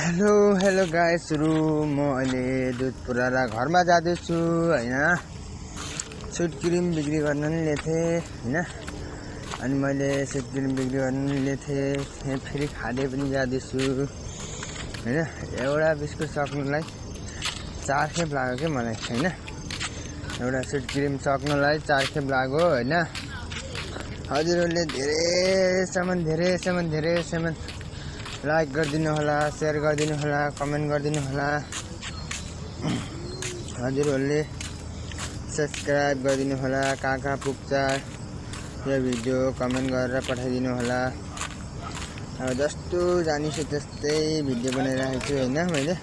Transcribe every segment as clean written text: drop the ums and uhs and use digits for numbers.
Hello गाइसहरु, म अहिले दुध पुऱ्याएर घरमा जाँदैछु हैन। सुट क्रिम बिक्री गर्न नि ल्याथे हैन। अनि मैले सुट क्रिम बिक्री गर्न नि ल्याथे, फेरि खाँदै पनि जाँदैछु हैन। एउटा बिस्कुट सक्नुलाई 4 खेप लाग्यो के मलाई हैन। एउटा सुट क्रिम सक्नलाई 4 खेप लाग्यो हैन। हजुरहरुले धेरै सामान लाइक गरिदिनु होला, शेयर गरिदिनु होला, कमेन्ट गरिदिनु होला। हजुरहरुले सब्स्क्राइब गरिदिनु होला। कहाँ पुग्छ यो भिडियो कमेन्ट गरेर पठाइदिनु होला। अब जस्तो जानिछु त्यस्तै भिडियो बनाइरहेको छु हैन। मैले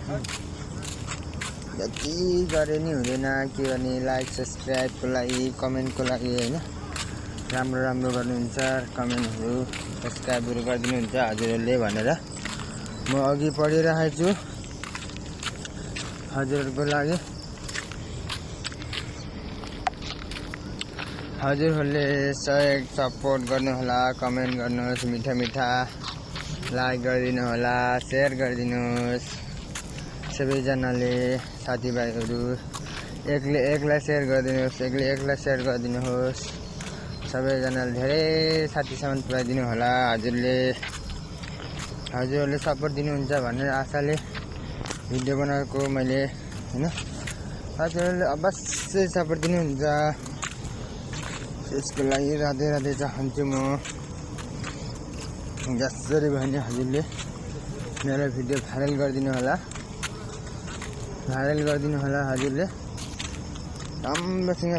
जति गरे नि हुँदैन के गर्ने, लाइक सब्स्क्राइबको लागि, कमेन्टको लागि हैन। राम्रो गर्नुहुन्छ, कमेन्टहरु सब्स्क्राइबहरु गरिदिनुहुन्छ हजुरहरुले भनेर म अघि बढिरहेको छु हजुरहरुको लागि। हजुरहरुले सहयोग सपोर्ट गर्नु होला, कमेन्ट गर्नुहोस्, मिठा लाइक गरिदिनु होला, शेयर गरिदिनुहोस् सबैजनाले। साथीभाइहरु एकलाई शेयर गरिदिनुहोस्, एकलाई शेयर गरिदिनुहोस्। सबैजनाले धेरै साथीसम्म पुर्याइदिनु होला। हजुरहरुले सपोर्ट दिनुहुन्छ भनेर आशाले भिडियो बनाएको मैले हैन। हजुरहरुले अवश्य सपोर्ट दिनुहुन्छ, त्यसको लागि राधे चाहन्छु म। जसरी भने हजुरले मेरो भिडियो भाइरल गरिदिनु होला हजुरले राम्रोसँग